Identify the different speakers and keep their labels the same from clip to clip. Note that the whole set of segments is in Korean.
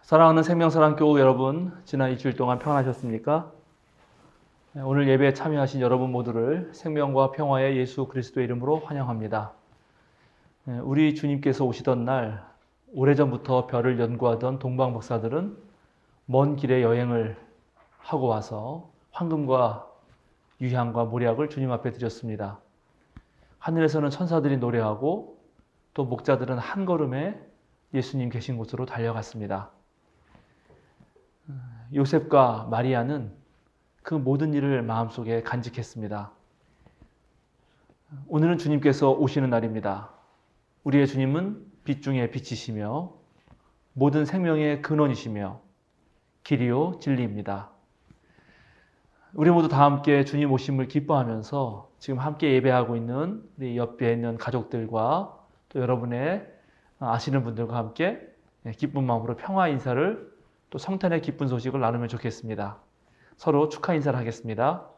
Speaker 1: 사랑하는 생명사랑교회 여러분, 지난 일주일 동안 평안하셨습니까? 오늘 예배에 참여하신 여러분 모두를 생명과 평화의 예수 그리스도의 이름으로 환영합니다. 우리 주님께서 오시던 날, 오래전부터 별을 연구하던 동방 목사들은 먼 길에 여행을 하고 와서 황금과 유향과 모략을 주님 앞에 드렸습니다. 하늘에서는 천사들이 노래하고 또 목자들은 한 걸음에 예수님 계신 곳으로 달려갔습니다. 요셉과 마리아는 그 모든 일을 마음속에 간직했습니다. 오늘은 주님께서 오시는 날입니다. 우리의 주님은 빛 중에 빛이시며 모든 생명의 근원이시며 길이요 진리입니다. 우리 모두 다 함께 주님 오심을 기뻐하면서 지금 함께 예배하고 있는 우리 옆에 있는 가족들과 또 여러분의 아시는 분들과 함께 기쁜 마음으로 평화 인사를 또 성탄의 기쁜 소식을 나누면 좋겠습니다. 서로 축하 인사를 하겠습니다.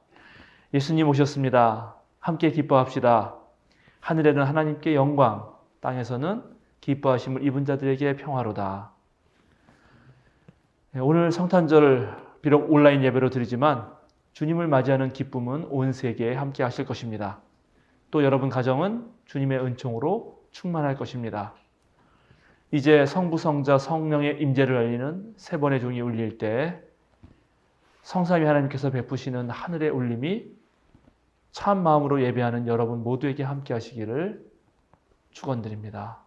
Speaker 1: 예수님 오셨습니다. 함께 기뻐합시다. 하늘에는 하나님께 영광, 땅에서는 기뻐하심을 입은 자들에게 평화로다. 오늘 성탄절 비록 온라인 예배로 드리지만 주님을 맞이하는 기쁨은 온 세계에 함께 하실 것입니다. 또 여러분 가정은 주님의 은총으로 충만할 것입니다. 이제 성부, 성자, 성령의 임재를 알리는 세 번의 종이 울릴 때 성삼위 하나님께서 베푸시는 하늘의 울림이 참 마음으로 예배하는 여러분 모두에게 함께 하시기를 축원드립니다.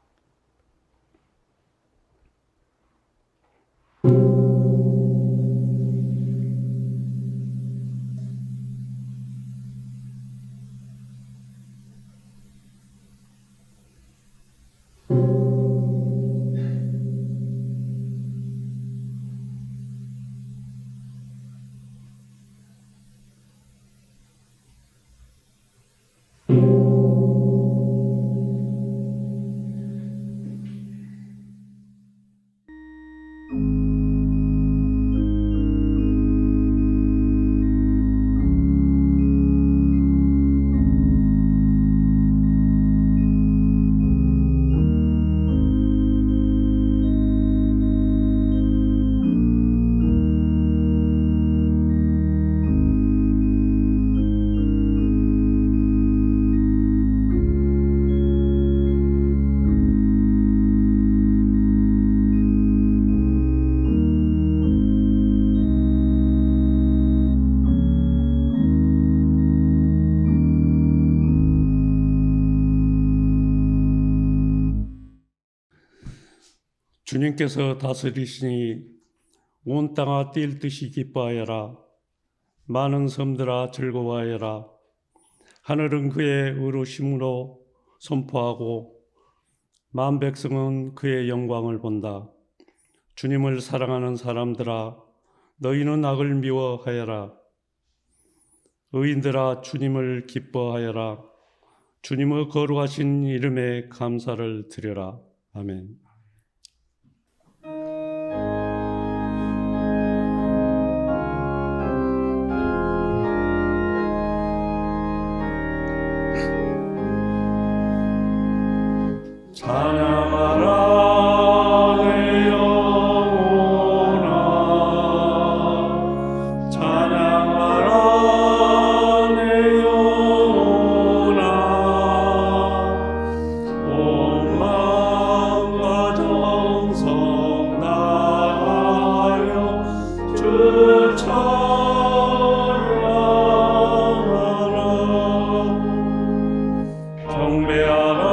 Speaker 2: 주님께서 다스리시니 온 땅아 뛸 듯이 기뻐하여라. 많은 섬들아 즐거워하여라. 하늘은 그의 의로심으로 선포하고 만 백성은 그의 영광을 본다. 주님을 사랑하는 사람들아 너희는 악을 미워하여라. 의인들아 주님을 기뻐하여라. 주님의 거룩하신 이름에 감사를 드려라. 아멘. 찬양하라 내 영혼아 찬양하라 내 영혼아 온 마음과 정성 다하여 주 찬양하라 경배하라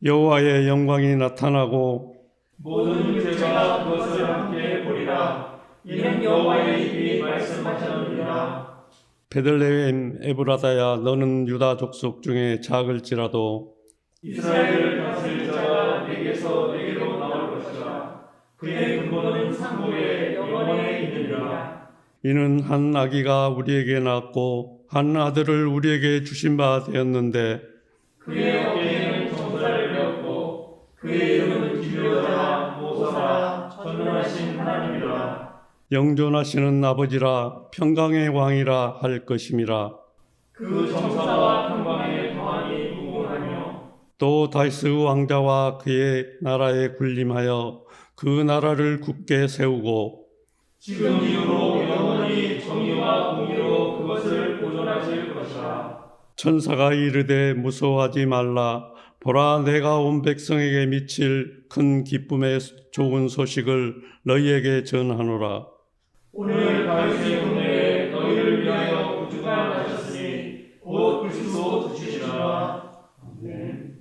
Speaker 2: 여호와의 영광이 나타나고
Speaker 3: 모든 육체가 그것을 함께 보리라. 이는 여호와의 입이 말씀하셨느니라.
Speaker 2: 베들레헴 에브라다야 너는 유다 족속 중에 작을지라도
Speaker 3: 이스라엘을 다스릴 자가 내게서 내게로 나올 것이라. 그의 근본은 상고의 영원에 있느니라.
Speaker 2: 이는 한 아기가 우리에게 낳았고 한 아들을 우리에게 주신 바 되었는데
Speaker 3: 그의 어깨에는 정사를 메었고 그의 이름은 기묘자 모사라 전능하신 하나님이라.
Speaker 2: 영존하시는 아버지라 평강의 왕이라 할 것임이라.
Speaker 3: 그 정사와 평강의 평안이 무궁하며
Speaker 2: 또 다윗 왕자와 그의 나라에 군림하여 그 나라를 굳게 세우고
Speaker 3: 지금 이후로 영원히 정의와 공의로 그것을 보존하실 것이라.
Speaker 2: 천사가 이르되 무서워하지 말라. 보라, 내가 온 백성에게 미칠 큰 기쁨의 좋은 소식을 너희에게 전하노라.
Speaker 3: 오늘 다윗의 동네에 너희를 위하여 구주가 나셨으니 곧 그리스도 주시리라. 아멘.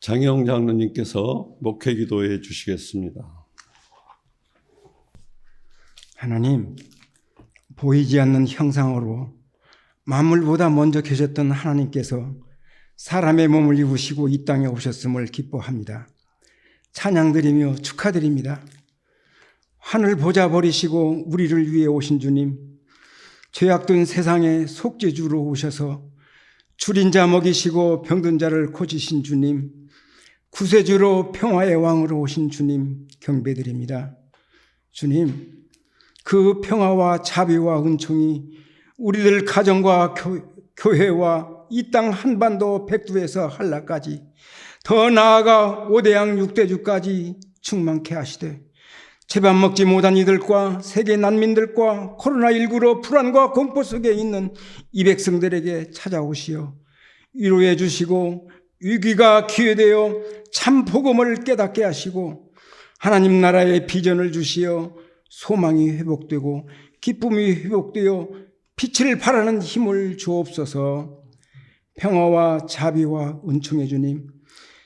Speaker 2: 장영 장로님께서 목회 기도해 주시겠습니다.
Speaker 4: 하나님, 보이지 않는 형상으로 만물보다 먼저 계셨던 하나님께서 사람의 몸을 입으시고 이 땅에 오셨음을 기뻐합니다. 찬양드리며 축하드립니다. 하늘 보좌 버리시고 우리를 위해 오신 주님, 죄악된 세상에 속죄주로 오셔서 줄인 자 먹이시고 병든 자를 고치신 주님, 구세주로 평화의 왕으로 오신 주님 경배드립니다. 주님, 그 평화와 자비와 은총이 우리들 가정과 교회와 이 땅 한반도 백두에서 한라까지, 더 나아가 5대양 6대주까지 충만케 하시되, 제밥 먹지 못한 이들과 세계 난민들과 코로나19로 불안과 공포 속에 있는 이 백성들에게 찾아오시어 위로해 주시고 위기가 기회되어 참 복음을 깨닫게 하시고 하나님 나라의 비전을 주시어 소망이 회복되고 기쁨이 회복되어 빛을 발하는 힘을 주옵소서. 평화와 자비와 은총의 주님,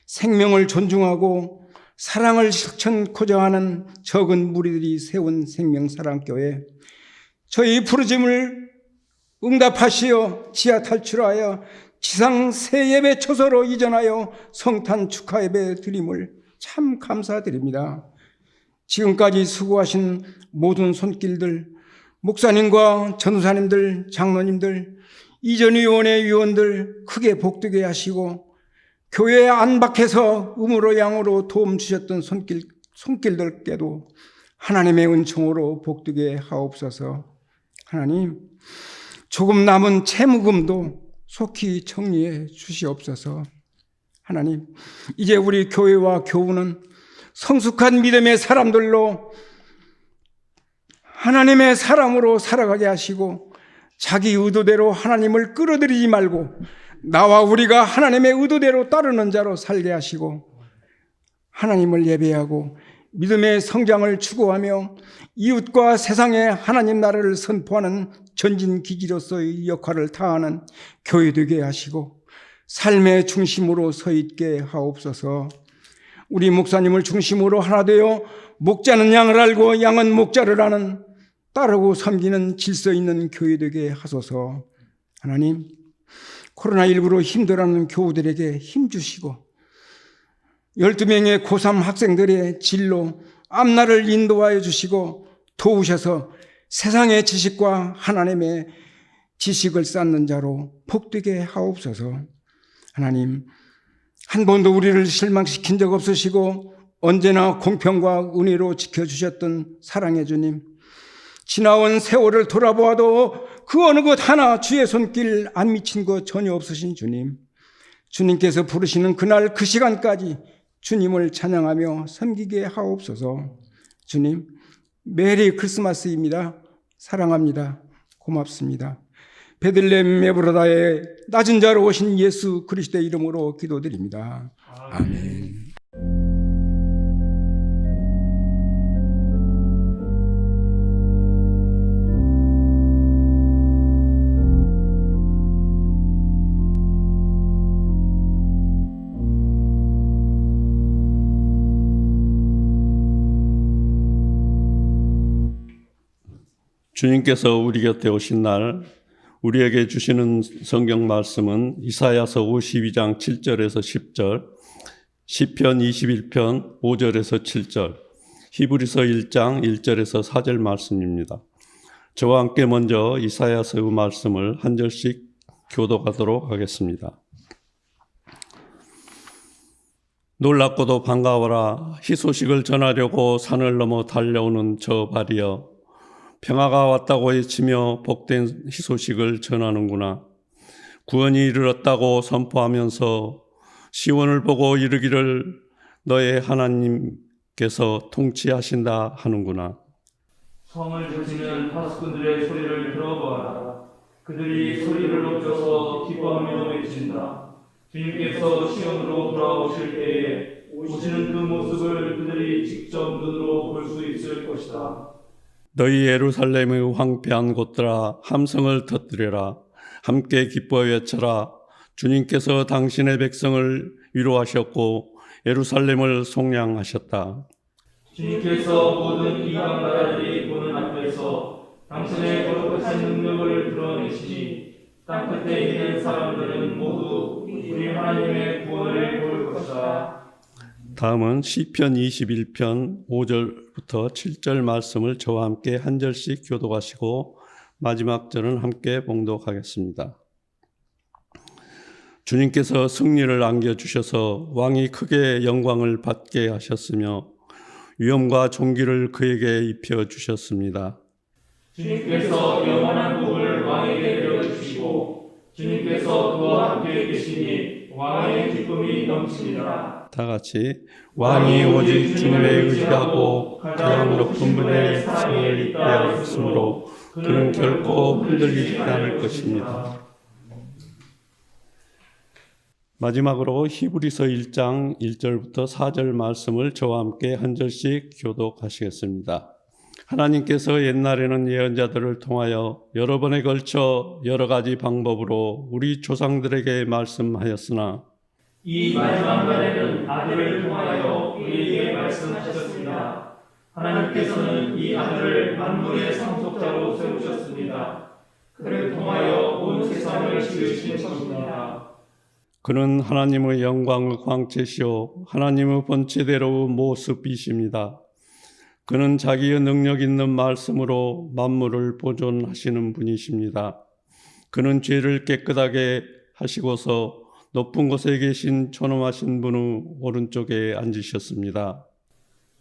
Speaker 4: 생명을 존중하고 사랑을 실천코자 하는 적은 무리들이 세운 생명사랑교회, 저희 부르짐을 응답하시어 지하 탈출하여 지상 새 예배 초소로 이전하여 성탄 축하 예배 드림을 참 감사드립니다. 지금까지 수고하신 모든 손길들, 목사님과 전도사님들, 장로님들, 이전위원회 위원들 크게 복되게 하시고 교회에 안팎에서 음으로 양으로 도움 주셨던 손길들께도 하나님의 은총으로 복되게 하옵소서. 하나님, 조금 남은 채무금도 속히 정리해 주시옵소서. 하나님, 이제 우리 교회와 교우는 성숙한 믿음의 사람들로 하나님의 사람으로 살아가게 하시고 자기 의도대로 하나님을 끌어들이지 말고 나와 우리가 하나님의 의도대로 따르는 자로 살게 하시고 하나님을 예배하고 믿음의 성장을 추구하며 이웃과 세상에 하나님 나라를 선포하는 전진기지로서의 역할을 다하는 교회 되게 하시고 삶의 중심으로 서 있게 하옵소서. 우리 목사님을 중심으로 하나 되어 목자는 양을 알고 양은 목자를 아는 따르고 섬기는 질서 있는 교회 되게 하소서. 하나님, 코로나19로 힘들어하는 교우들에게 힘주시고 12명의 고3 학생들의 진로, 앞날을 인도하여 주시고 도우셔서 세상의 지식과 하나님의 지식을 쌓는 자로 복되게 하옵소서. 하나님, 한 번도 우리를 실망시킨 적 없으시고 언제나 공평과 은혜로 지켜주셨던 사랑의 주님, 지나온 세월을 돌아보아도 그 어느 것 하나 주의 손길 안 미친 것 전혀 없으신 주님, 주님께서 부르시는 그날 그 시간까지 주님을 찬양하며 섬기게 하옵소서. 주님, 메리 크리스마스입니다. 사랑합니다. 고맙습니다. 베들레헴 에브라다의 낮은 자로 오신 예수 그리스도의 이름으로 기도드립니다. 아멘.
Speaker 2: 주님께서 우리 곁에 오신 날 우리에게 주시는 성경 말씀은 이사야서 52장 7절에서 10절, 시편 21편 5절에서 7절, 히브리서 1장 1절에서 4절 말씀입니다. 저와 함께 먼저 이사야서의 말씀을 한 절씩 교독하도록 하겠습니다. 놀랍고도 반가워라. 희소식을 전하려고 산을 넘어 달려오는 저 발이여, 평화가 왔다고 외치며 복된 희소식을 전하는구나. 구원이 이르렀다고 선포하면서 시온을 보고 이르기를 너의 하나님께서 통치하신다 하는구나.
Speaker 3: 성을 지키는 파수꾼들의 소리를 들어보아라. 그들이 소리를 높여서 기뻐하며 외친다. 주님께서 시온으로 돌아오실 때에 오시는 그 모습을 그들이 직접 눈으로 볼 수 있을 것이다.
Speaker 2: 너희 예루살렘의 황폐한 곳들아, 함성을 터뜨려라. 함께 기뻐 외쳐라. 주님께서 당신의 백성을 위로하셨고 예루살렘을 속량하셨다.
Speaker 3: 주님께서 모든 이방 나라들이 보는 앞에서 당신의 거룩하신 능력을 드러내시니 땅끝에 있는 사람들은 모두 우리 하나님의 구원을 볼 것이다.
Speaker 2: 다음은 시편 21편 5절부터 7절 말씀을 저와 함께 한 절씩 교독하시고 마지막 절은 함께 봉독하겠습니다. 주님께서 승리를 안겨주셔서 왕이 크게 영광을 받게 하셨으며 위엄과 존귀를 그에게 입혀주셨습니다.
Speaker 3: 주님께서 영원한 복을 왕에게 내려주시고 주님께서 그와 함께 계시니 왕의 기쁨이 넘칩니다.
Speaker 2: 다 같이 왕이 오직 주님에 의지하고 가장 높은 분의 상을 입게 하였으므로 그는 결코 흔들리지 않을 것입니다. 마지막으로 히브리서 1장 1절부터 4절 말씀을 저와 함께 한 절씩 교독하시겠습니다. 하나님께서 옛날에는 예언자들을 통하여 여러 번에 걸쳐 여러 가지 방법으로 우리 조상들에게 말씀하였으나
Speaker 3: 이 마지막 날에는 아들을 통하여 우리에게 말씀하셨습니다. 하나님께서는 이 아들을 만물의 상속자로 세우셨습니다. 그를 통하여 온 세상을 지으신 것입니다.
Speaker 2: 그는 하나님의 영광의 광채시요 하나님의 본체대로의 모습이십니다. 그는 자기의 능력 있는 말씀으로 만물을 보존하시는 분이십니다. 그는 죄를 깨끗하게 하시고서 높은 곳에 계신 존엄하신 분의 오른쪽에 앉으셨습니다.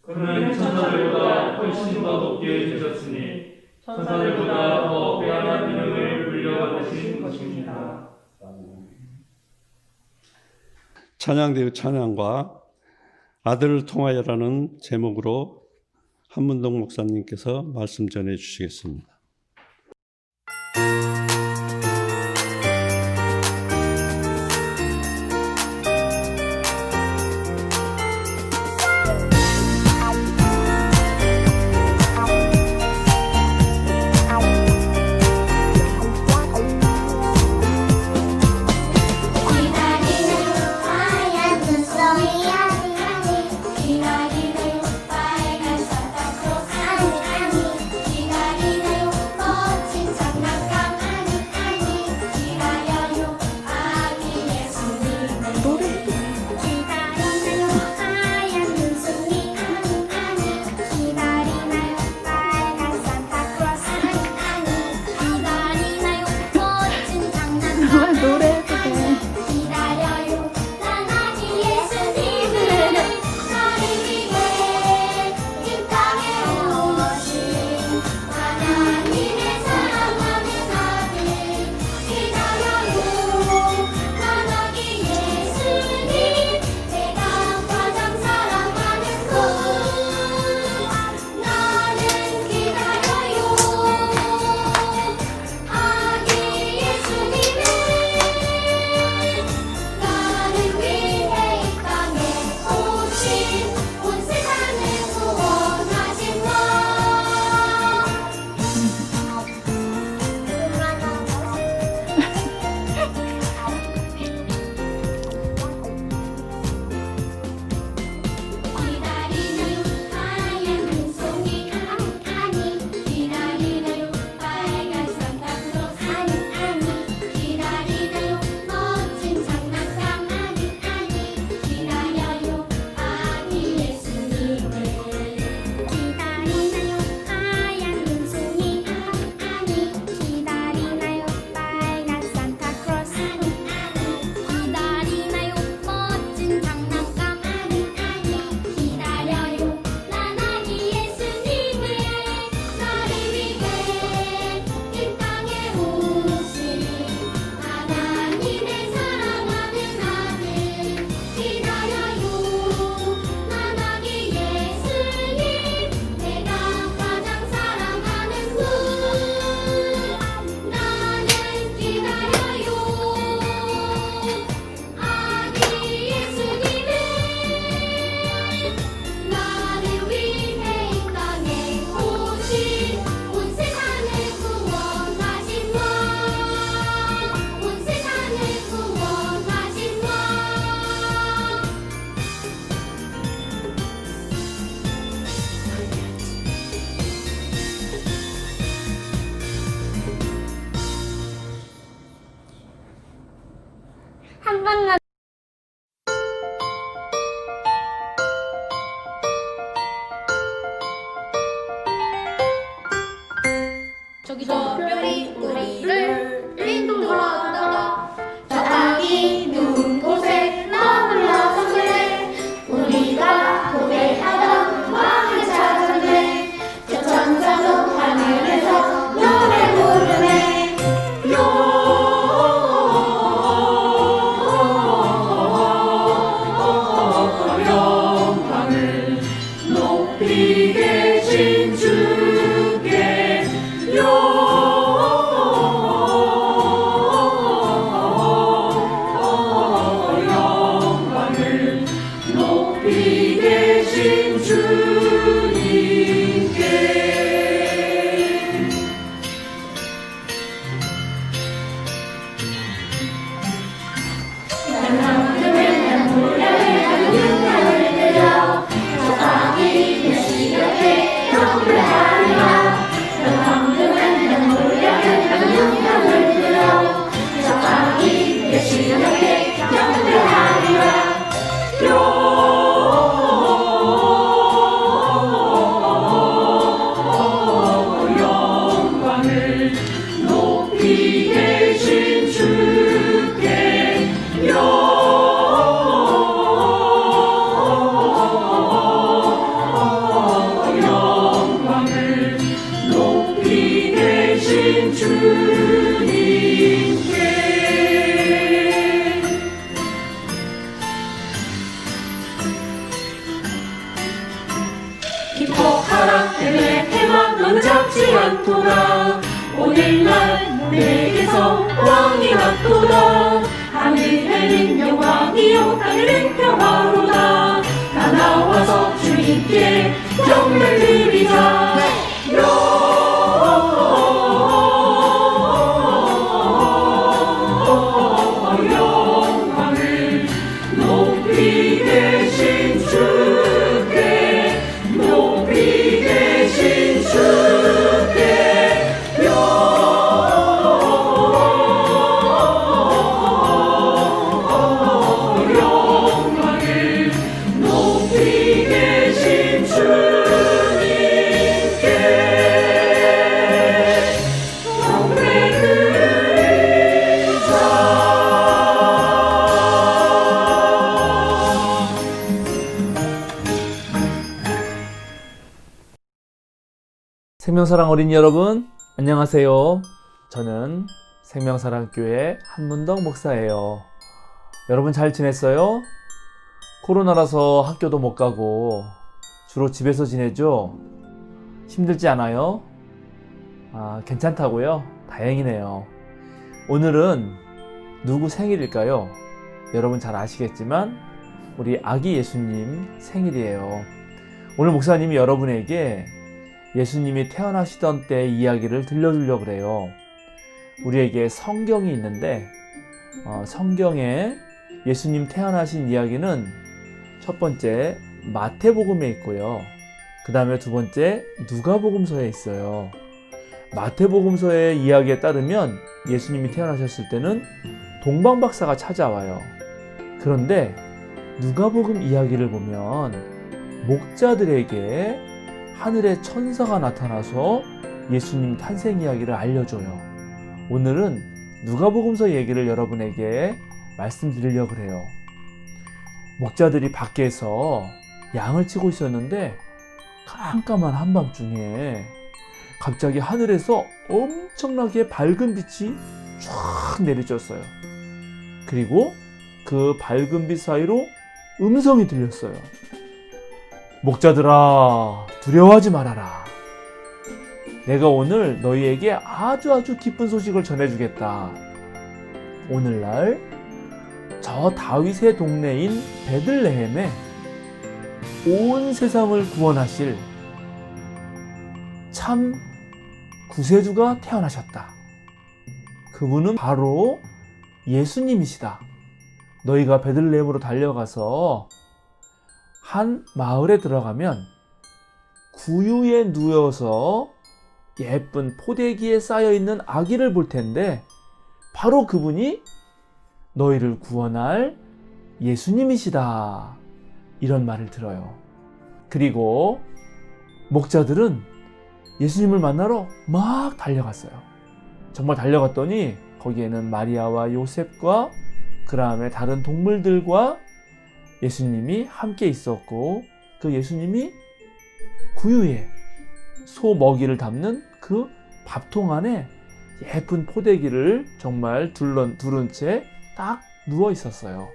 Speaker 3: 그는 천사들보다 훨씬 더 높게 계셨으니 천사들보다 더 빼어난 이름을 물려받으신 것입니다.
Speaker 2: 찬양대의 찬양과 아들을 통하여라는 제목으로 한문동 목사님께서 말씀 전해 주시겠습니다.
Speaker 5: 한 번만 저기서 별이 우리를 인도하다가 저 아기 누
Speaker 6: 낳도다. 오늘날 내게서 왕이 낳도다. 하늘에는 영광이요 땅에는 평화로다. 다 나와서 주님께 경배를 드리자. 영광을 높이 계신 주께, 높이 계신 주께 영광을 높이 계신 주님께 경배를
Speaker 1: 생명사랑 어린이 여러분, 안녕하세요. 저는 생명사랑교회 한문덕 목사예요. 여러분 잘 지냈어요? 코로나라서 학교도 못 가고 주로 집에서 지내죠? 힘들지 않아요? 괜찮다고요? 다행이네요. 오늘은 누구 생일일까요? 여러분 잘 아시겠지만 우리 아기 예수님 생일이에요. 오늘 목사님이 여러분에게 예수님이 태어나시던 때 이야기를 들려주려고 그래요. 우리에게 성경이 있는데 성경에 예수님 태어나신 이야기는 첫 번째 마태복음에 있고요. 그 다음에 두 번째 누가복음서에 있어요. 마태복음서의 이야기에 따르면 예수님이 태어나셨을 때는 동방박사가 찾아와요. 그런데 누가복음 이야기를 보면 목자들에게 하늘의 천사가 나타나서 예수님 탄생 이야기를 알려줘요. 오늘은 누가복음서 얘기를 여러분에게 말씀드리려고 해요. 목자들이 밖에서 양을 치고 있었는데 깜깜한 한밤중에 갑자기 하늘에서 엄청나게 밝은 빛이 쫙 내리쬐었어요. 그리고 그 밝은 빛 사이로 음성이 들렸어요. 목자들아, 두려워하지 말아라. 내가 오늘 너희에게 아주 기쁜 소식을 전해주겠다. 오늘날 저 다윗의 동네인 베들레헴에 온 세상을 구원하실 참 구세주가 태어나셨다. 그분은 바로 예수님이시다. 너희가 베들레헴으로 달려가서 한 마을에 들어가면 구유에 누워서 예쁜 포대기에 쌓여있는 아기를 볼 텐데 바로 그분이 너희를 구원할 예수님이시다. 이런 말을 들어요. 그리고 목자들은 예수님을 만나러 막 달려갔어요. 정말 달려갔더니 거기에는 마리아와 요셉과 그 다음에 다른 동물들과 예수님이 함께 있었고, 그 예수님이 구유에 소 먹이를 담는 그 밥통 안에 예쁜 포대기를 정말 두른 채 딱 누워 있었어요.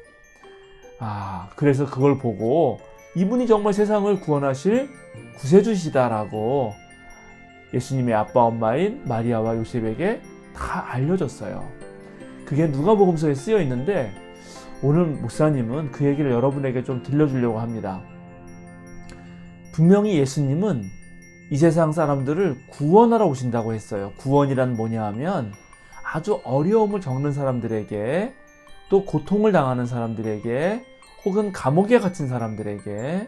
Speaker 1: 그래서 그걸 보고 이분이 정말 세상을 구원하실 구세주시다라고 예수님의 아빠 엄마인 마리아와 요셉에게 다 알려줬어요. 그게 누가복음서에 쓰여 있는데 오늘 목사님은 그 얘기를 여러분에게 좀 들려주려고 합니다. 분명히 예수님은 이 세상 사람들을 구원하러 오신다고 했어요. 구원이란 뭐냐 하면 아주 어려움을 겪는 사람들에게, 또 고통을 당하는 사람들에게, 혹은 감옥에 갇힌 사람들에게,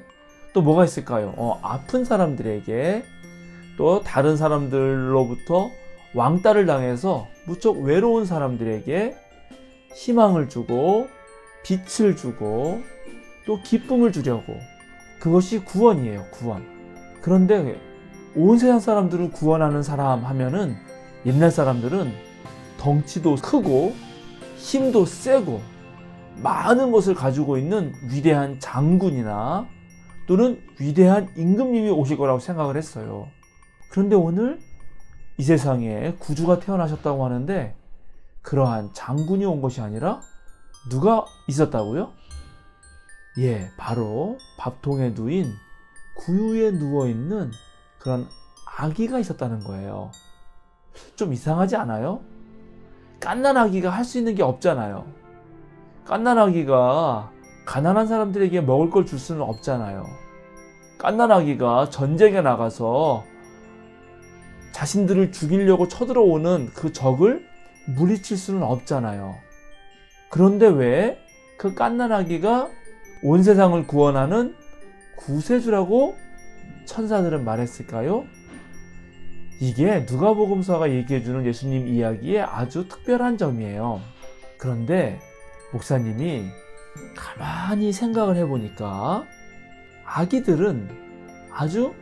Speaker 1: 또 뭐가 있을까요? 아픈 사람들에게, 또 다른 사람들로부터 왕따를 당해서 무척 외로운 사람들에게 희망을 주고 빛을 주고 또 기쁨을 주려고, 그것이 구원이에요. 구원. 그런데 온 세상 사람들을 구원하는 사람 하면은 옛날 사람들은 덩치도 크고 힘도 세고 많은 것을 가지고 있는 위대한 장군이나 또는 위대한 임금님이 오실 거라고 생각을 했어요. 그런데 오늘 이 세상에 구주가 태어나셨다고 하는데 그러한 장군이 온 것이 아니라 누가 있었다고요? 바로 밥통에 누인 구유에 누워있는 그런 아기가 있었다는 거예요. 좀 이상하지 않아요? 갓난아기가 할 수 있는 게 없잖아요. 갓난아기가 가난한 사람들에게 먹을 걸 줄 수는 없잖아요. 갓난아기가 전쟁에 나가서 자신들을 죽이려고 쳐들어오는 그 적을 물리칠 수는 없잖아요. 그런데 왜 그 갓난아기가 온 세상을 구원하는 구세주라고 천사들은 말했을까요? 이게 누가복음서가 얘기해주는 예수님 이야기의 아주 특별한 점이에요. 그런데 목사님이 가만히 생각을 해보니까 아기들은 아주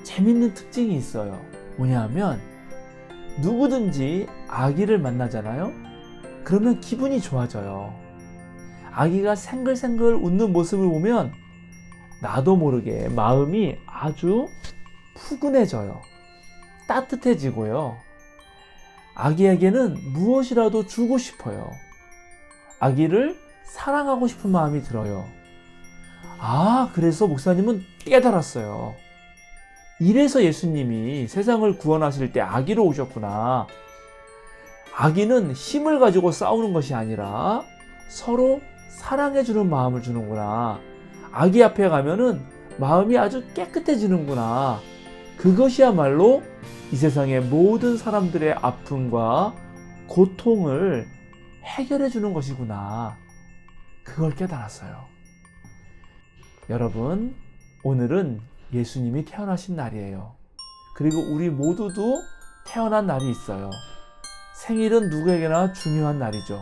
Speaker 1: 재밌는 특징이 있어요. 뭐냐면 누구든지 아기를 만나잖아요. 그러면 기분이 좋아져요. 아기가 생글생글 웃는 모습을 보면 나도 모르게 마음이 아주 푸근해져요. 따뜻해지고요. 아기에게는 무엇이라도 주고 싶어요. 아기를 사랑하고 싶은 마음이 들어요. 그래서 목사님은 깨달았어요. 이래서 예수님이 세상을 구원하실 때 아기로 오셨구나. 아기는 힘을 가지고 싸우는 것이 아니라 서로 사랑해주는 마음을 주는구나. 아기 앞에 가면은 마음이 아주 깨끗해지는구나. 그것이야말로 이 세상의 모든 사람들의 아픔과 고통을 해결해 주는 것이구나. 그걸 깨달았어요. 여러분, 오늘은 예수님이 태어나신 날이에요. 그리고 우리 모두도 태어난 날이 있어요. 생일은 누구에게나 중요한 날이죠.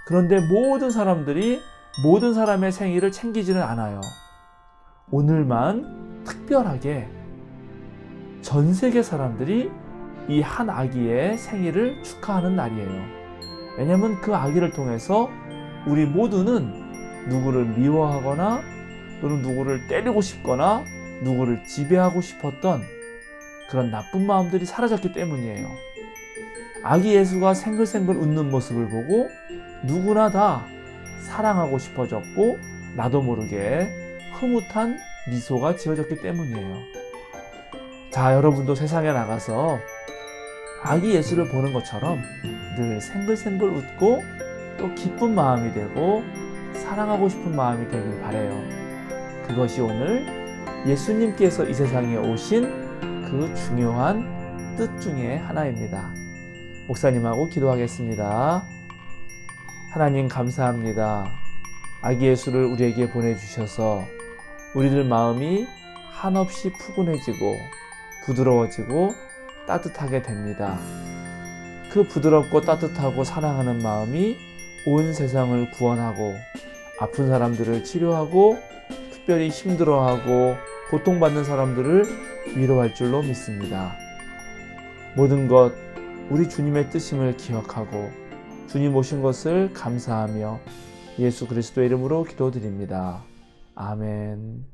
Speaker 1: 그런데 모든 사람들이 모든 사람의 생일을 챙기지는 않아요. 오늘만 특별하게 전 세계 사람들이 이 한 아기의 생일을 축하하는 날이에요. 왜냐하면 그 아기를 통해서 우리 모두는 누구를 미워하거나 또는 누구를 때리고 싶거나 누구를 지배하고 싶었던 그런 나쁜 마음들이 사라졌기 때문이에요. 아기 예수가 생글생글 웃는 모습을 보고 누구나 다 사랑하고 싶어졌고 나도 모르게 흐뭇한 미소가 지어졌기 때문이에요. 자, 여러분도 세상에 나가서 아기 예수를 보는 것처럼 늘 생글생글 웃고 또 기쁜 마음이 되고 사랑하고 싶은 마음이 되길 바라요. 그것이 오늘 예수님께서 이 세상에 오신 그 중요한 뜻 중에 하나입니다. 목사님하고 기도하겠습니다. 하나님 감사합니다. 아기 예수를 우리에게 보내주셔서 우리들 마음이 한없이 푸근해지고 부드러워지고 따뜻하게 됩니다. 그 부드럽고 따뜻하고 사랑하는 마음이 온 세상을 구원하고 아픈 사람들을 치료하고 특별히 힘들어하고 고통받는 사람들을 위로할 줄로 믿습니다. 모든 것 우리 주님의 뜻임을 기억하고 주님 오신 것을 감사하며 예수 그리스도의 이름으로 기도드립니다. 아멘.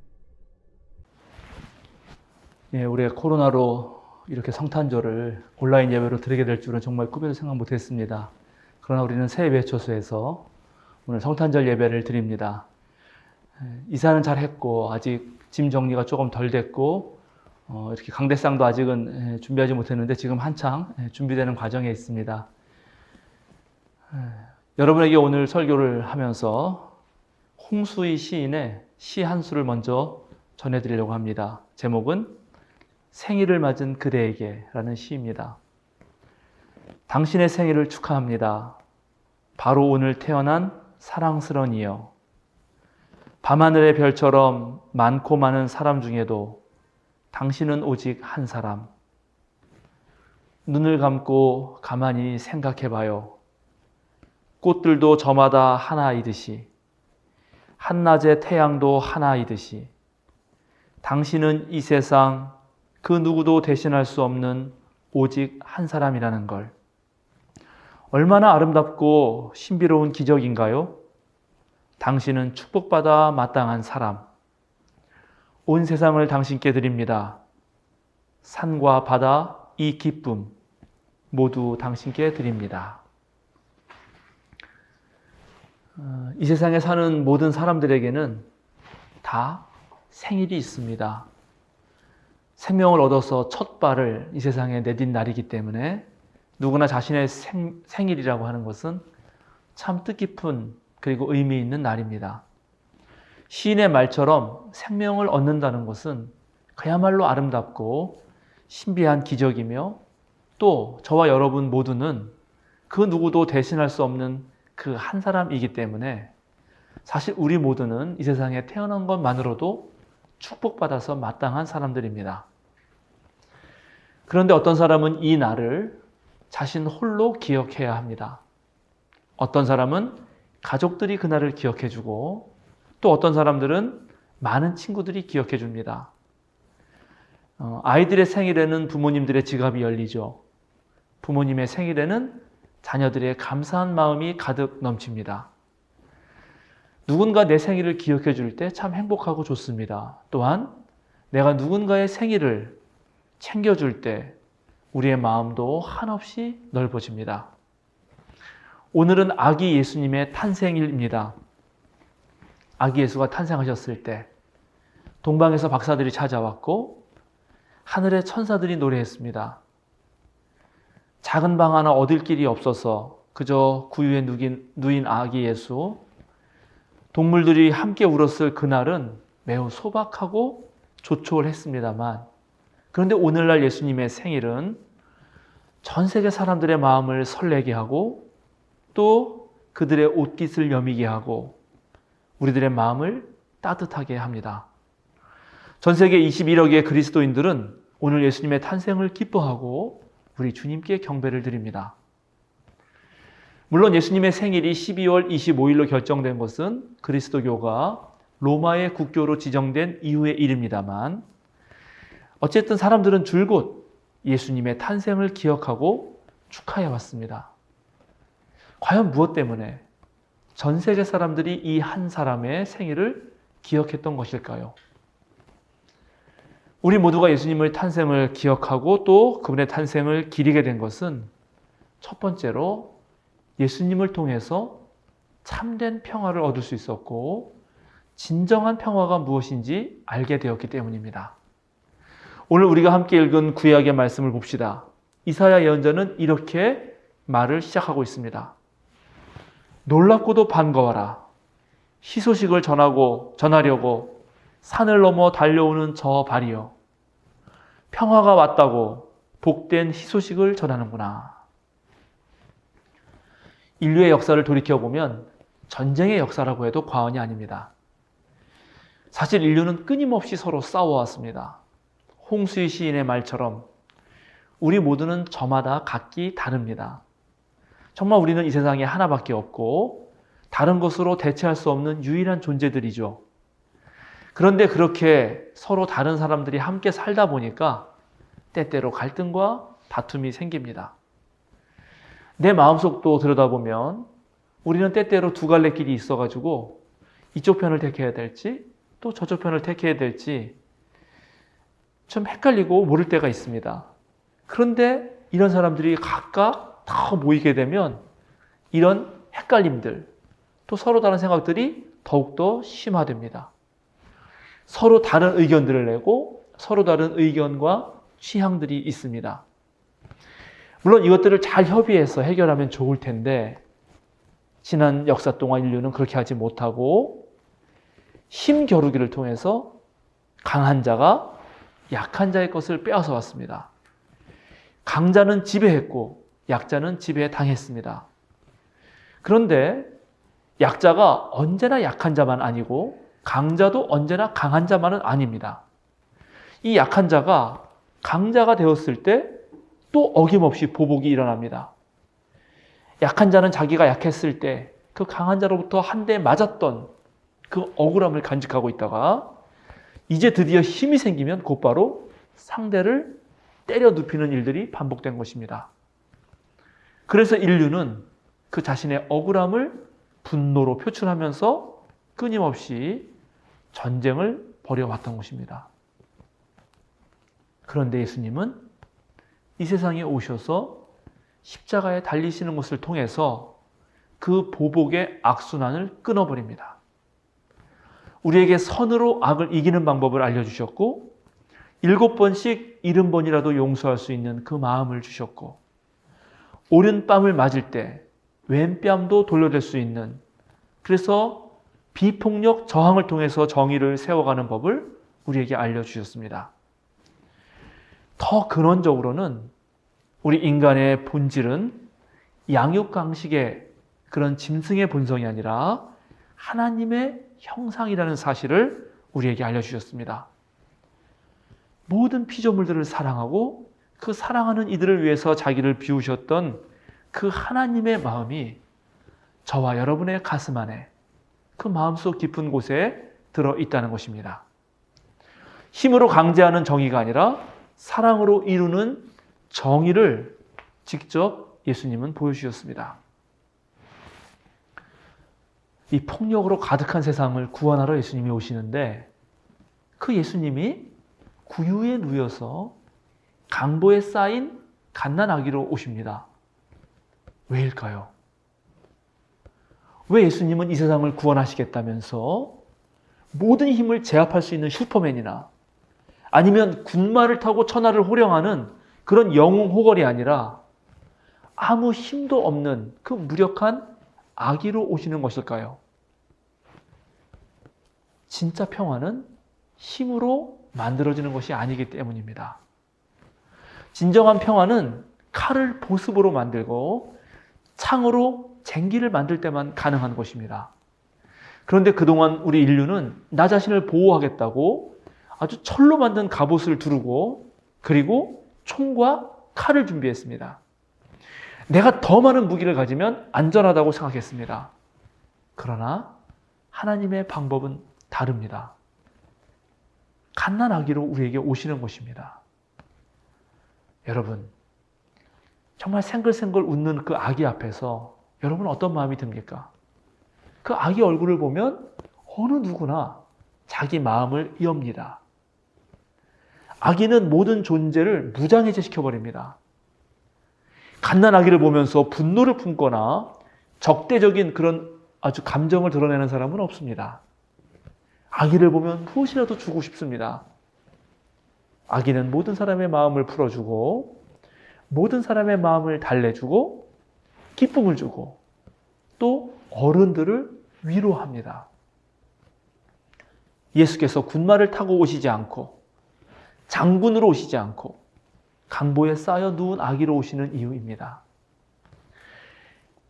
Speaker 1: 예, 우리가 코로나로 이렇게 성탄절을 온라인 예배로 드리게 될 줄은 정말 꿈에도 생각 못했습니다. 그러나 우리는 새 예배 처소에서 오늘 성탄절 예배를 드립니다. 이사는 잘 했고 아직 짐 정리가 조금 덜 됐고 이렇게 강대상도 아직은 준비하지 못했는데 지금 한창 준비되는 과정에 있습니다. 여러분에게 오늘 설교를 하면서 홍수희 시인의 시 한 수를 먼저 전해드리려고 합니다. 제목은 생일을 맞은 그대에게 라는 시입니다. 당신의 생일을 축하합니다. 바로 오늘 태어난 사랑스러운 이여. 밤하늘의 별처럼 많고 많은 사람 중에도 당신은 오직 한 사람. 눈을 감고 가만히 생각해봐요. 꽃들도 저마다 하나이듯이, 한낮의 태양도 하나이듯이, 당신은 이 세상 그 누구도 대신할 수 없는 오직 한 사람이라는 걸. 얼마나 아름답고 신비로운 기적인가요? 당신은 축복받아 마땅한 사람. 온 세상을 당신께 드립니다. 산과 바다, 이 기쁨 모두 당신께 드립니다. 이 세상에 사는 모든 사람들에게는 다 생일이 있습니다. 생명을 얻어서 첫 발을 이 세상에 내딘 날이기 때문에 누구나 자신의 생일이라고 하는 것은 참 뜻깊은 그리고 의미 있는 날입니다. 시인의 말처럼 생명을 얻는다는 것은 그야말로 아름답고 신비한 기적이며 또 저와 여러분 모두는 그 누구도 대신할 수 없는 그 한 사람이기 때문에 사실 우리 모두는 이 세상에 태어난 것만으로도 축복받아서 마땅한 사람들입니다. 그런데 어떤 사람은 이 날을 자신 홀로 기억해야 합니다. 어떤 사람은 가족들이 그 날을 기억해주고 또 어떤 사람들은 많은 친구들이 기억해줍니다. 아이들의 생일에는 부모님들의 지갑이 열리죠. 부모님의 생일에는 자녀들의 감사한 마음이 가득 넘칩니다. 누군가 내 생일을 기억해 줄 때 참 행복하고 좋습니다. 또한 내가 누군가의 생일을 챙겨줄 때 우리의 마음도 한없이 넓어집니다. 오늘은 아기 예수님의 탄생일입니다. 아기 예수가 탄생하셨을 때 동방에서 박사들이 찾아왔고 하늘의 천사들이 노래했습니다. 작은 방 하나 얻을 길이 없어서 그저 구유에 누인 아기 예수, 동물들이 함께 울었을 그날은 매우 소박하고 조촐했습니다만 그런데 오늘날 예수님의 생일은 전 세계 사람들의 마음을 설레게 하고 또 그들의 옷깃을 여미게 하고 우리들의 마음을 따뜻하게 합니다. 전 세계 21억의 그리스도인들은 오늘 예수님의 탄생을 기뻐하고 우리 주님께 경배를 드립니다. 물론 예수님의 생일이 12월 25일로 결정된 것은 그리스도교가 로마의 국교로 지정된 이후의 일입니다만 어쨌든 사람들은 줄곧 예수님의 탄생을 기억하고 축하해 왔습니다. 과연 무엇 때문에 전 세계 사람들이 이 한 사람의 생일을 기억했던 것일까요? 우리 모두가 예수님의 탄생을 기억하고 또 그분의 탄생을 기리게 된 것은 첫 번째로 예수님을 통해서 참된 평화를 얻을 수 있었고 진정한 평화가 무엇인지 알게 되었기 때문입니다. 오늘 우리가 함께 읽은 구약의 말씀을 봅시다. 이사야 예언자는 이렇게 말을 시작하고 있습니다. 놀랍고도 반가워라. 희소식을 전하려고 산을 넘어 달려오는 저 발이여. 평화가 왔다고 복된 희소식을 전하는구나. 인류의 역사를 돌이켜보면 전쟁의 역사라고 해도 과언이 아닙니다. 사실 인류는 끊임없이 서로 싸워왔습니다. 홍수의 시인의 말처럼 우리 모두는 저마다 각기 다릅니다. 정말 우리는 이 세상에 하나밖에 없고 다른 것으로 대체할 수 없는 유일한 존재들이죠. 그런데 그렇게 서로 다른 사람들이 함께 살다 보니까 때때로 갈등과 다툼이 생깁니다. 내 마음속도 들여다보면 우리는 때때로 두 갈래 길이 있어가지고 이쪽 편을 택해야 될지 또 저쪽 편을 택해야 될지 좀 헷갈리고 모를 때가 있습니다. 그런데 이런 사람들이 각각 다 모이게 되면 이런 헷갈림들 또 서로 다른 생각들이 더욱더 심화됩니다. 서로 다른 의견들을 내고 서로 다른 의견과 취향들이 있습니다. 물론 이것들을 잘 협의해서 해결하면 좋을 텐데 지난 역사 동안 인류는 그렇게 하지 못하고 힘겨루기를 통해서 강한 자가 약한 자의 것을 빼앗아 왔습니다. 강자는 지배했고 약자는 지배당했습니다. 그런데 약자가 언제나 약한 자만 아니고 강자도 언제나 강한 자만은 아닙니다. 이 약한 자가 강자가 되었을 때 또 어김없이 보복이 일어납니다. 약한 자는 자기가 약했을 때 그 강한 자로부터 한 대 맞았던 그 억울함을 간직하고 있다가 이제 드디어 힘이 생기면 곧바로 상대를 때려 눕히는 일들이 반복된 것입니다. 그래서 인류는 그 자신의 억울함을 분노로 표출하면서 끊임없이 전쟁을 벌여왔던 것입니다. 그런데 예수님은 이 세상에 오셔서 십자가에 달리시는 것을 통해서 그 보복의 악순환을 끊어버립니다. 우리에게 선으로 악을 이기는 방법을 알려주셨고 7번씩 70번이라도 용서할 수 있는 그 마음을 주셨고, 오른뺨을 맞을 때 왼뺨도 돌려댈 수 있는, 그래서 비폭력 저항을 통해서 정의를 세워가는 법을 우리에게 알려주셨습니다. 더 근원적으로는 우리 인간의 본질은 양육강식의 그런 짐승의 본성이 아니라 하나님의 형상이라는 사실을 우리에게 알려주셨습니다. 모든 피조물들을 사랑하고 그 사랑하는 이들을 위해서 자기를 비우셨던 그 하나님의 마음이 저와 여러분의 가슴 안에, 그 마음속 깊은 곳에 들어있다는 것입니다. 힘으로 강제하는 정의가 아니라 사랑으로 이루는 정의를 직접 예수님은 보여주셨습니다. 이 폭력으로 가득한 세상을 구원하러 예수님이 오시는데, 그 예수님이 구유에 누워서 강보에 쌓인 갓난아기로 오십니다. 왜일까요? 왜 예수님은 이 세상을 구원하시겠다면서 모든 힘을 제압할 수 있는 슈퍼맨이나 아니면 군마를 타고 천하를 호령하는 그런 영웅 호걸이 아니라 아무 힘도 없는 그 무력한 아기로 오시는 것일까요? 진짜 평화는 힘으로 만들어지는 것이 아니기 때문입니다. 진정한 평화는 칼을 보습으로 만들고 창으로 쟁기를 만들 때만 가능한 것입니다. 그런데 그동안 우리 인류는 나 자신을 보호하겠다고 아주 철로 만든 갑옷을 두르고 그리고 총과 칼을 준비했습니다. 내가 더 많은 무기를 가지면 안전하다고 생각했습니다. 그러나 하나님의 방법은 다릅니다. 갓난아기로 우리에게 오시는 것입니다. 여러분, 정말 생글생글 웃는 그 아기 앞에서 여러분은 어떤 마음이 듭니까? 그 아기 얼굴을 보면 어느 누구나 자기 마음을 이옵니다. 아기는 모든 존재를 무장해제시켜버립니다. 갓난아기를 보면서 분노를 품거나 적대적인 그런 아주 감정을 드러내는 사람은 없습니다. 아기를 보면 무엇이라도 주고 싶습니다. 아기는 모든 사람의 마음을 풀어주고 모든 사람의 마음을 달래주고 기쁨을 주고 또 어른들을 위로합니다. 예수께서 군마를 타고 오시지 않고 장군으로 오시지 않고 강보에 쌓여 누운 아기로 오시는 이유입니다.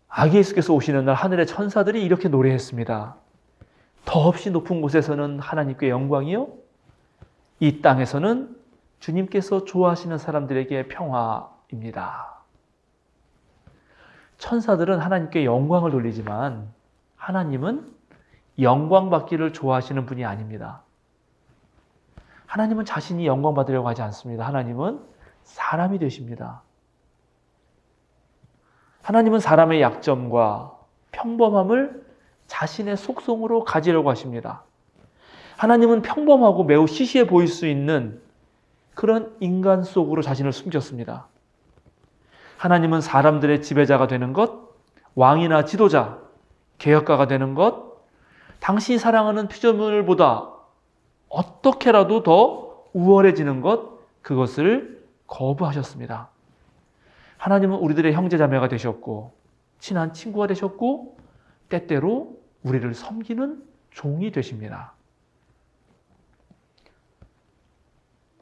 Speaker 1: 아기 예수께서 오시는 날 하늘의 천사들이 이렇게 노래했습니다. 더없이 높은 곳에서는 하나님께 영광이요, 이 땅에서는 주님께서 좋아하시는 사람들에게 평화입니다. 천사들은 하나님께 영광을 돌리지만 하나님은 영광 받기를 좋아하시는 분이 아닙니다. 하나님은 자신이 영광 받으려고 하지 않습니다. 하나님은 사람이 되십니다. 하나님은 사람의 약점과 평범함을 자신의 속성으로 가지려고 하십니다. 하나님은 평범하고 매우 시시해 보일 수 있는 그런 인간 속으로 자신을 숨겼습니다. 하나님은 사람들의 지배자가 되는 것, 왕이나 지도자, 개혁가가 되는 것, 당신이 사랑하는 피조물보다 어떻게라도 더 우월해지는 것, 그것을 거부하셨습니다. 하나님은 우리들의 형제자매가 되셨고 친한 친구가 되셨고 때때로 우리를 섬기는 종이 되십니다.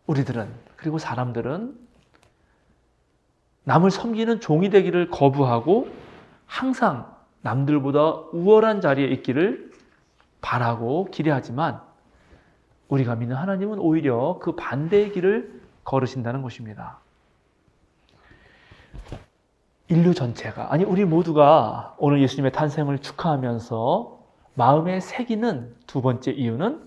Speaker 1: 우리들은, 그리고 사람들은 남을 섬기는 종이 되기를 거부하고 항상 남들보다 우월한 자리에 있기를 바라고 기대하지만 우리가 믿는 하나님은 오히려 그 반대의 길을 걸으신다는 것입니다. 인류 전체가, 아니 우리 모두가 오늘 예수님의 탄생을 축하하면서 마음에 새기는 두 번째 이유는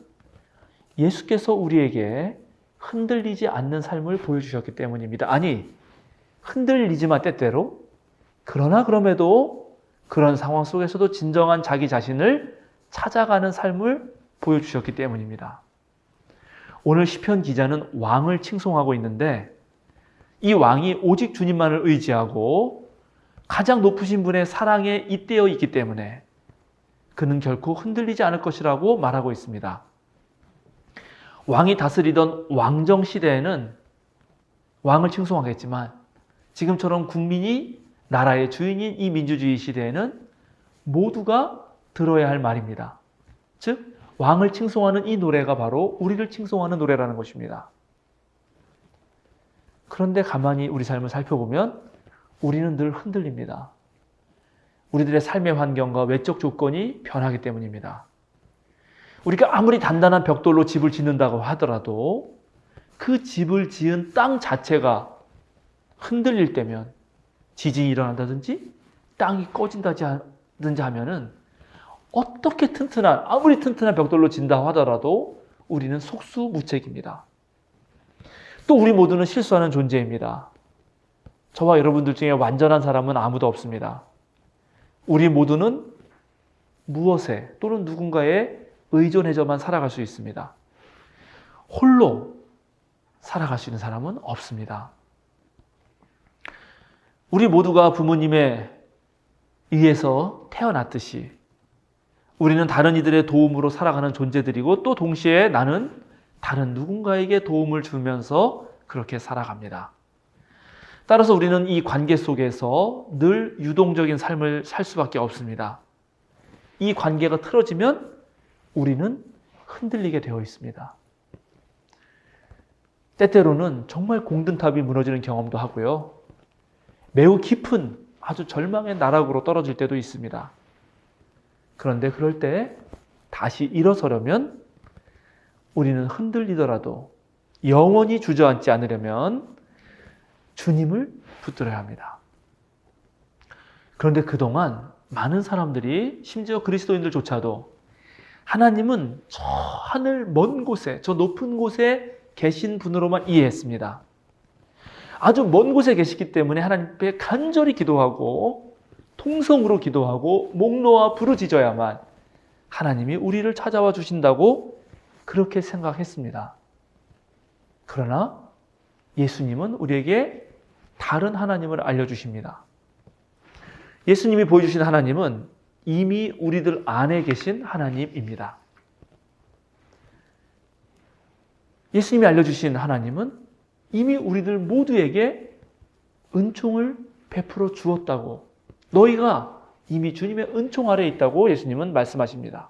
Speaker 1: 예수께서 우리에게 흔들리지 않는 삶을 보여주셨기 때문입니다. 아니, 흔들리지만 때때로, 그러나 그럼에도 그런 상황 속에서도 진정한 자기 자신을 찾아가는 삶을 보여주셨기 때문입니다. 오늘 시편 기자는 왕을 칭송하고 있는데 이 왕이 오직 주님만을 의지하고 가장 높으신 분의 사랑에 잇대어 있기 때문에 그는 결코 흔들리지 않을 것이라고 말하고 있습니다. 왕이 다스리던 왕정 시대에는 왕을 칭송하겠지만 지금처럼 국민이 나라의 주인인 이 민주주의 시대에는 모두가 들어야 할 말입니다. 즉 왕을 칭송하는 이 노래가 바로 우리를 칭송하는 노래라는 것입니다. 그런데 가만히 우리 삶을 살펴보면 우리는 늘 흔들립니다. 우리들의 삶의 환경과 외적 조건이 변하기 때문입니다. 우리가 아무리 단단한 벽돌로 집을 짓는다고 하더라도 그 집을 지은 땅 자체가 흔들릴 때면 지진이 일어난다든지 땅이 꺼진다든지 하면은 어떻게 아무리 튼튼한 벽돌로 짓는다고 하더라도 우리는 속수무책입니다. 또 우리 모두는 실수하는 존재입니다. 저와 여러분들 중에 완전한 사람은 아무도 없습니다. 우리 모두는 무엇에 또는 누군가에 의존해서만 살아갈 수 있습니다. 홀로 살아갈 수 있는 사람은 없습니다. 우리 모두가 부모님에 의해서 태어났듯이 우리는 다른 이들의 도움으로 살아가는 존재들이고 또 동시에 나는 다른 누군가에게 도움을 주면서 그렇게 살아갑니다. 따라서 우리는 이 관계 속에서 늘 유동적인 삶을 살 수밖에 없습니다. 이 관계가 틀어지면 우리는 흔들리게 되어 있습니다. 때때로는 정말 공든탑이 무너지는 경험도 하고요. 매우 깊은 아주 절망의 나락으로 떨어질 때도 있습니다. 그런데 그럴 때 다시 일어서려면 우리는 흔들리더라도 영원히 주저앉지 않으려면 주님을 붙들어야 합니다. 그런데 그동안 많은 사람들이 심지어 그리스도인들조차도 하나님은 저 하늘 먼 곳에, 저 높은 곳에 계신 분으로만 이해했습니다. 아주 먼 곳에 계시기 때문에 하나님께 간절히 기도하고 통성으로 기도하고 목 놓아 부르짖어야만 하나님이 우리를 찾아와 주신다고 그렇게 생각했습니다. 그러나 예수님은 우리에게 다른 하나님을 알려주십니다. 예수님이 보여주신 하나님은 이미 우리들 안에 계신 하나님입니다. 예수님이 알려주신 하나님은 이미 우리들 모두에게 은총을 베풀어 주었다고, 너희가 이미 주님의 은총 아래에 있다고 예수님은 말씀하십니다.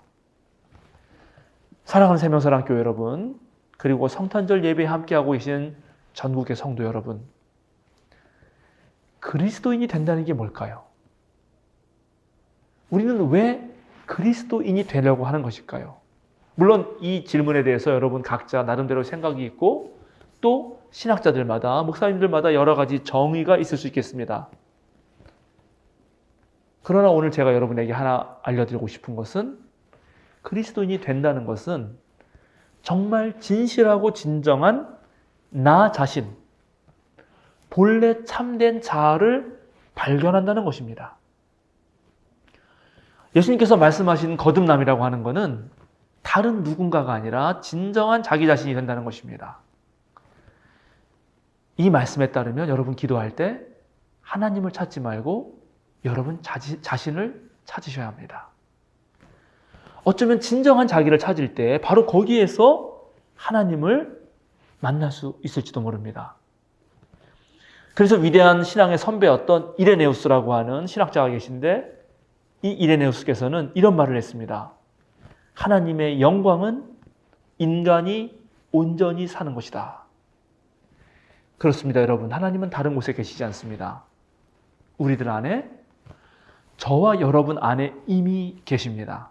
Speaker 1: 사랑하는 생명사랑교회 여러분, 그리고 성탄절 예배에 함께하고 계신 전국의 성도 여러분, 그리스도인이 된다는 게 뭘까요? 우리는 왜 그리스도인이 되려고 하는 것일까요? 물론 이 질문에 대해서 여러분 각자 나름대로 생각이 있고 또 신학자들마다, 목사님들마다 여러 가지 정의가 있을 수 있겠습니다. 그러나 오늘 제가 여러분에게 하나 알려드리고 싶은 것은, 그리스도인이 된다는 것은 정말 진실하고 진정한 나 자신, 본래 참된 자아를 발견한다는 것입니다. 예수님께서 말씀하신 거듭남이라고 하는 것은 다른 누군가가 아니라 진정한 자기 자신이 된다는 것입니다. 이 말씀에 따르면 여러분 기도할 때 하나님을 찾지 말고 여러분 자신을 찾으셔야 합니다. 어쩌면 진정한 자기를 찾을 때 바로 거기에서 하나님을 만날 수 있을지도 모릅니다. 그래서 위대한 신앙의 선배였던 이레네우스라고 하는 신학자가 계신데, 이 이레네우스께서는 이런 말을 했습니다. 하나님의 영광은 인간이 온전히 사는 것이다. 그렇습니다, 여러분. 하나님은 다른 곳에 계시지 않습니다. 우리들 안에, 저와 여러분 안에 이미 계십니다.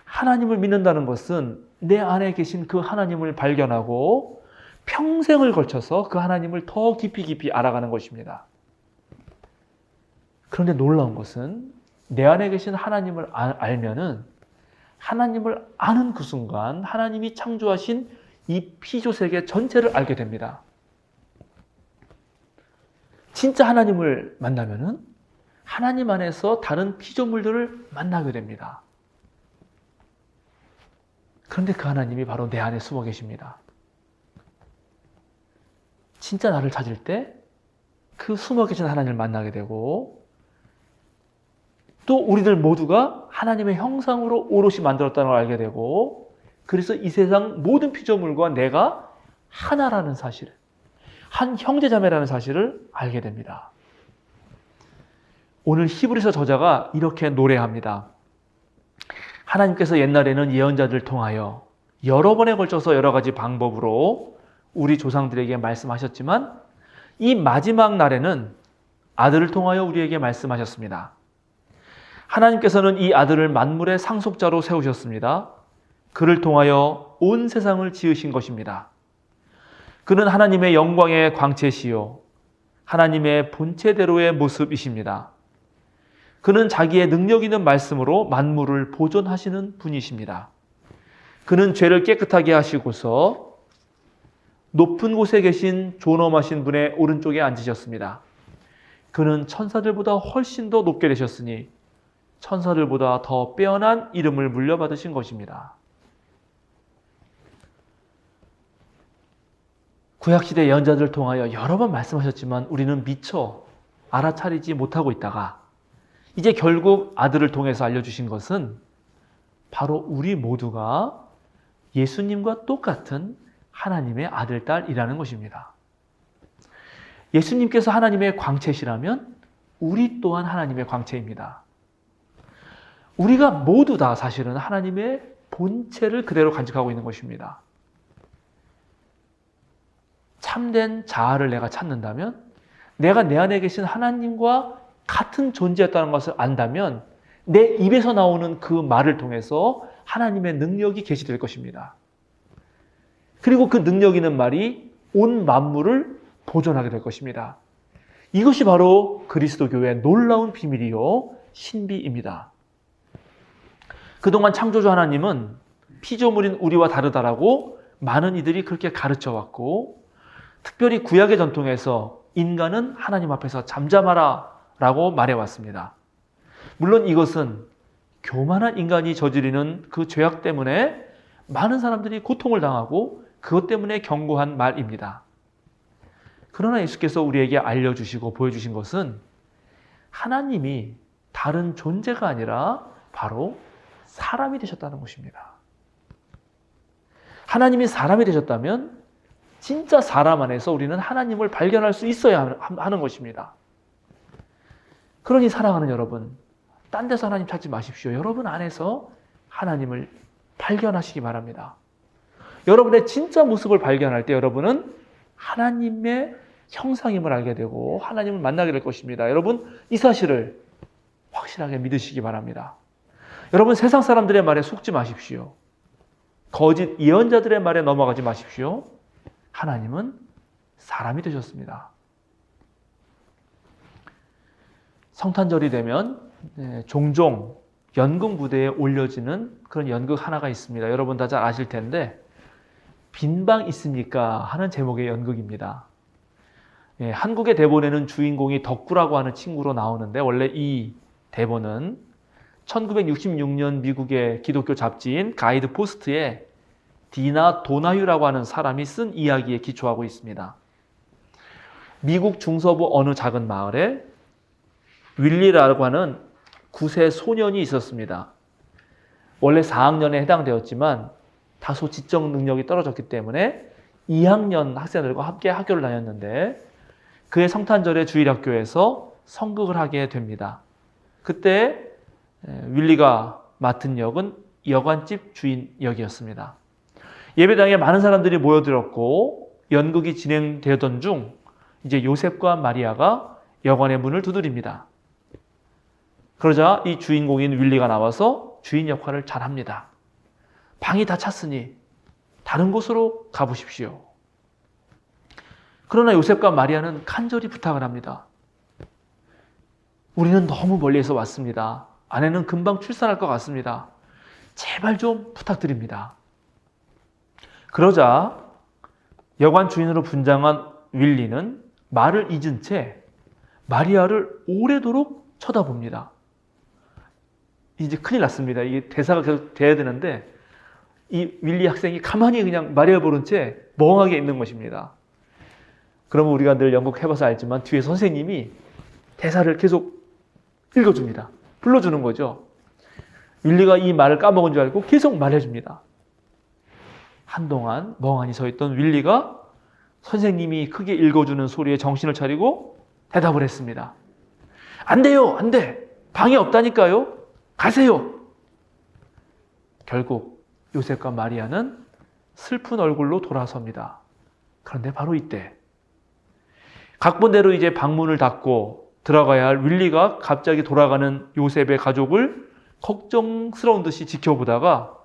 Speaker 1: 하나님을 믿는다는 것은 내 안에 계신 그 하나님을 발견하고 평생을 걸쳐서 그 하나님을 더 깊이 알아가는 것입니다. 그런데 놀라운 것은 내 안에 계신 하나님을 알면은 하나님을 아는 그 순간 하나님이 창조하신 이 피조세계 전체를 알게 됩니다. 진짜 하나님을 만나면은 하나님 안에서 다른 피조물들을 만나게 됩니다. 그런데 그 하나님이 바로 내 안에 숨어 계십니다. 진짜 나를 찾을 때 그 숨어 계신 하나님을 만나게 되고, 또 우리들 모두가 하나님의 형상으로 오롯이 만들었다는 걸 알게 되고, 그래서 이 세상 모든 피조물과 내가 하나라는 사실, 한 형제자매라는 사실을 알게 됩니다. 오늘 히브리서 저자가 이렇게 노래합니다. 하나님께서 옛날에는 예언자들을 통하여 여러 번에 걸쳐서 여러 가지 방법으로 우리 조상들에게 말씀하셨지만 이 마지막 날에는 아들을 통하여 우리에게 말씀하셨습니다. 하나님께서는 이 아들을 만물의 상속자로 세우셨습니다. 그를 통하여 온 세상을 지으신 것입니다. 그는 하나님의 영광의 광채시요 하나님의 본체대로의 모습이십니다. 그는 자기의 능력 있는 말씀으로 만물을 보존하시는 분이십니다. 그는 죄를 깨끗하게 하시고서 높은 곳에 계신 존엄하신 분의 오른쪽에 앉으셨습니다. 그는 천사들보다 훨씬 더 높게 되셨으니 천사들보다 더 빼어난 이름을 물려받으신 것입니다. 구약시대 예언자들을 통하여 여러 번 말씀하셨지만 우리는 미처 알아차리지 못하고 있다가 이제 결국 아들을 통해서 알려주신 것은 바로 우리 모두가 예수님과 똑같은 하나님의 아들, 딸이라는 것입니다. 예수님께서 하나님의 광채시라면 우리 또한 하나님의 광채입니다. 우리가 모두 다 사실은 하나님의 본체를 그대로 간직하고 있는 것입니다. 참된 자아를 내가 찾는다면 내가 내 안에 계신 하나님과 같은 존재였다는 것을 안다면 내 입에서 나오는 그 말을 통해서 하나님의 능력이 계시될 것입니다. 그리고 그 능력 있는 말이 온 만물을 보존하게 될 것입니다. 이것이 바로 그리스도 교회의 놀라운 비밀이요 신비입니다. 그동안 창조주 하나님은 피조물인 우리와 다르다라고 많은 이들이 그렇게 가르쳐 왔고 특별히 구약의 전통에서 인간은 하나님 앞에서 잠잠하라 라고 말해왔습니다. 물론 이것은 교만한 인간이 저지르는 그 죄악 때문에 많은 사람들이 고통을 당하고 그것 때문에 경고한 말입니다. 그러나 예수께서 우리에게 알려주시고 보여주신 것은 하나님이 다른 존재가 아니라 바로 사람이 되셨다는 것입니다. 하나님이 사람이 되셨다면 진짜 사람 안에서 우리는 하나님을 발견할 수 있어야 하는 것입니다. 그러니 사랑하는 여러분, 딴 데서 하나님 찾지 마십시오. 여러분 안에서 하나님을 발견하시기 바랍니다. 여러분의 진짜 모습을 발견할 때 여러분은 하나님의 형상임을 알게 되고 하나님을 만나게 될 것입니다. 여러분 이 사실을 확실하게 믿으시기 바랍니다. 여러분 세상 사람들의 말에 속지 마십시오. 거짓 예언자들의 말에 넘어가지 마십시오. 하나님은 사람이 되셨습니다. 성탄절이 되면 종종 연극 무대에 올려지는 그런 연극 하나가 있습니다. 여러분 다 잘 아실 텐데 빈방 있습니까? 하는 제목의 연극입니다. 한국의 대본에는 주인공이 덕구라고 하는 친구로 나오는데 원래 이 대본은 1966년 미국의 기독교 잡지인 가이드 포스트에 디나 도나휴라고 하는 사람이 쓴 이야기에 기초하고 있습니다. 미국 중서부 어느 작은 마을에 윌리라고 하는 9세 소년이 있었습니다. 원래 4학년에 해당되었지만 다소 지적 능력이 떨어졌기 때문에 2학년 학생들과 함께 학교를 다녔는데 그의 성탄절에 주일학교에서 성극을 하게 됩니다. 그때 윌리가 맡은 역은 여관집 주인 역이었습니다. 예배당에 많은 사람들이 모여들었고 연극이 진행되던 중 이제 요셉과 마리아가 여관의 문을 두드립니다. 그러자 이 주인공인 윌리가 나와서 주인 역할을 잘합니다. 방이 다 찼으니 다른 곳으로 가보십시오. 그러나 요셉과 마리아는 간절히 부탁을 합니다. 우리는 너무 멀리에서 왔습니다. 아내는 금방 출산할 것 같습니다. 제발 좀 부탁드립니다. 그러자 여관 주인으로 분장한 윌리는 말을 잊은 채 마리아를 오래도록 쳐다봅니다. 이제 큰일 났습니다. 이게 대사가 계속 돼야 되는데 이 윌리 학생이 가만히 그냥 마리아 보는 채 멍하게 있는 것입니다. 그러면 우리가 늘 연극 해봐서 알지만 뒤에 선생님이 대사를 계속 읽어줍니다. 불러주는 거죠. 윌리가 이 말을 까먹은 줄 알고 계속 말해줍니다. 한동안 멍하니 서 있던 윌리가 선생님이 크게 읽어주는 소리에 정신을 차리고 대답을 했습니다. 안 돼요, 안 돼. 방이 없다니까요. 가세요. 결국 요셉과 마리아는 슬픈 얼굴로 돌아섭니다. 그런데 바로 이때 각본대로 이제 방문을 닫고 들어가야 할 윌리가 갑자기 돌아가는 요셉의 가족을 걱정스러운 듯이 지켜보다가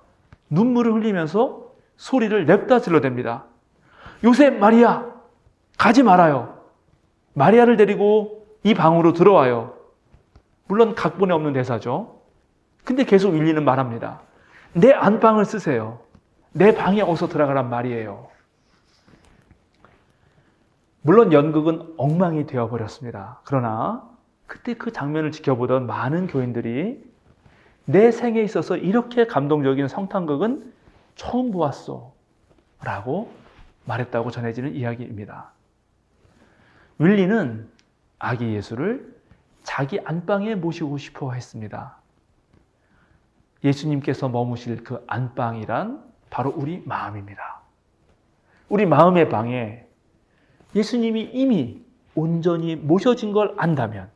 Speaker 1: 눈물을 흘리면서 소리를 냅다 질러댑니다. 요셉, 마리아, 가지 말아요. 마리아를 데리고 이 방으로 들어와요. 물론 각본에 없는 대사죠. 근데 계속 윌리는 말합니다. 내 안방을 쓰세요. 내 방에 어서 들어가란 말이에요. 물론 연극은 엉망이 되어버렸습니다. 그러나 그때 그 장면을 지켜보던 많은 교인들이 내 생에 있어서 이렇게 감동적인 성탄극은 처음 보았어 라고 말했다고 전해지는 이야기입니다. 윌리는 아기 예수를 자기 안방에 모시고 싶어 했습니다. 예수님께서 머무실 그 안방이란 바로 우리 마음입니다. 우리 마음의 방에 예수님이 이미 온전히 모셔진 걸 안다면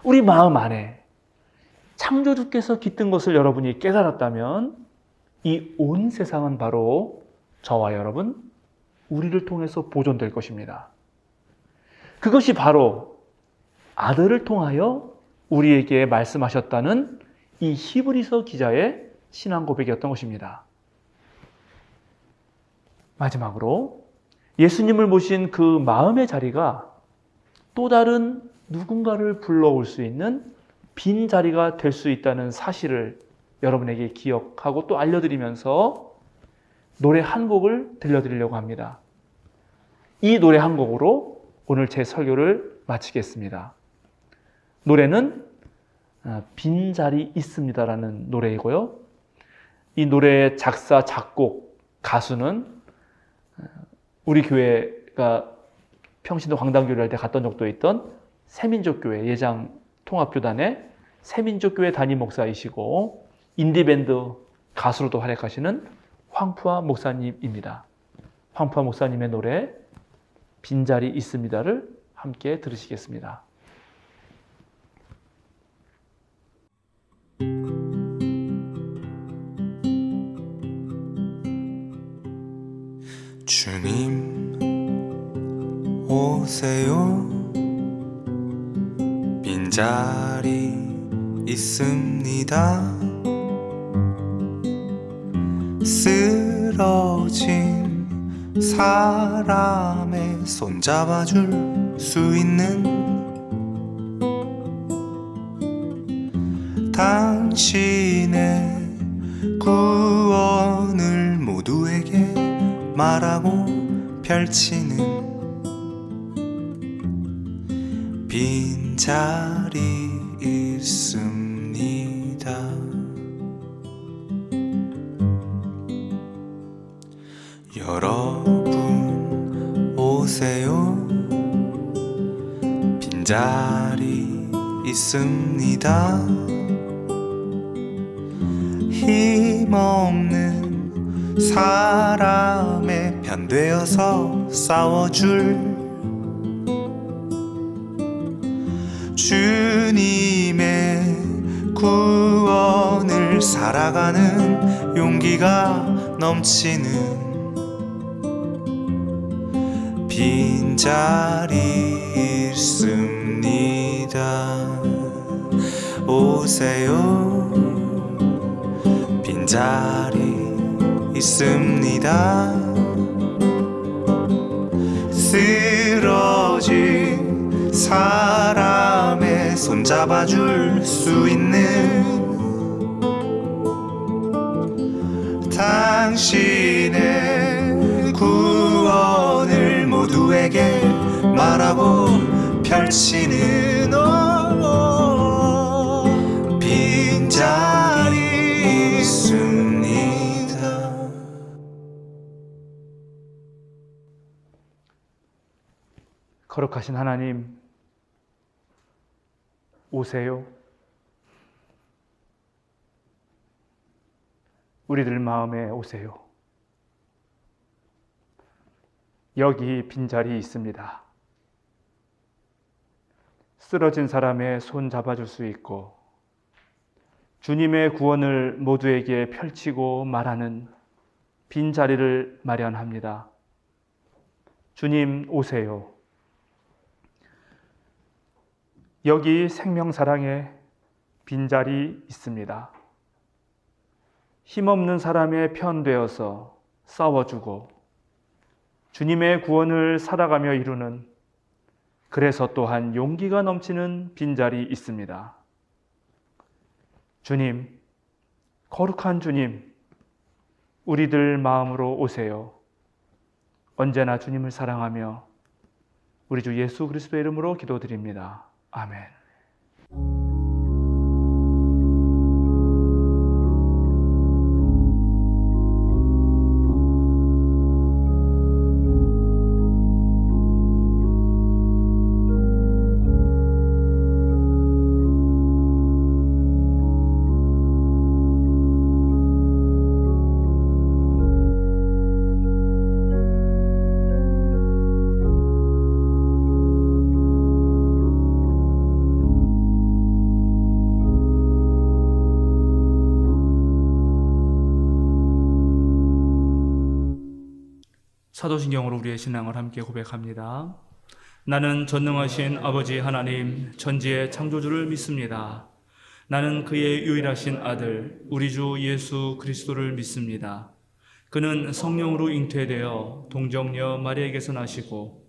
Speaker 1: 우리 마음 안에 창조주께서 깃든 것을 여러분이 깨달았다면 이 온 세상은 바로 저와 여러분, 우리를 통해서 보존될 것입니다. 그것이 바로 아들을 통하여 우리에게 말씀하셨다는 이 히브리서 기자의 신앙 고백이었던 것입니다. 마지막으로 예수님을 모신 그 마음의 자리가 또 다른 누군가를 불러올 수 있는 빈 자리가 될 수 있다는 사실을 여러분에게 기억하고 또 알려드리면서 노래 한 곡을 들려드리려고 합니다. 이 노래 한 곡으로 오늘 제 설교를 마치겠습니다. 노래는 빈자리 있습니다라는 노래이고요. 이 노래의 작사, 작곡, 가수는 우리 교회가 평신도 광단교회를 할 때 갔던 적도 있던 새민족교회 예장 통합교단의 새민족교회 담임 목사이시고 인디밴드 가수로도 활약하시는 황푸아 목사님입니다. 황푸아 목사님의 노래 빈자리 있습니다를 함께 들으시겠습니다.
Speaker 7: 주님 오세요. 빈자리 있습니다. 쓰러진 사람의 손 잡아줄 수 있는 당신의 구원을 모두에게 말하고 펼치는 빈자리 있습니다. 여러분 오세요. 빈자리 있습니다. 힘없는 사람의 편 되어서 싸워줄 주님의 구원을 살아가는 용기가 넘치는 빈자리 있습니다. 오세요. 빈자리 있습니다. 쓰러진 사람의 손 잡아줄 수 있는 당신의 구원을 모두에게 말하고 펼치는 빈자리 있습니다.
Speaker 1: 거룩하신 하나님, 오세요. 우리들 마음에 오세요. 여기 빈자리 있습니다. 쓰러진 사람의 손 잡아줄 수 있고 주님의 구원을 모두에게 펼치고 말하는 빈자리를 마련합니다. 주님 오세요. 여기 생명사랑에 빈자리 있습니다. 힘없는 사람의 편 되어서 싸워주고 주님의 구원을 살아가며 이루는, 그래서 또한 용기가 넘치는 빈자리 있습니다. 주님, 거룩한 주님, 우리들 마음으로 오세요. 언제나 주님을 사랑하며 우리 주 예수 그리스도의 이름으로 기도드립니다. 아멘. 사도신경으로 우리의 신앙을 함께 고백합니다. 나는 전능하신 아버지 하나님 천지의 창조주를 믿습니다. 나는 그의 유일하신 아들 우리 주 예수 그리스도를 믿습니다. 그는 성령으로 잉태되어 동정녀 마리아에게서 나시고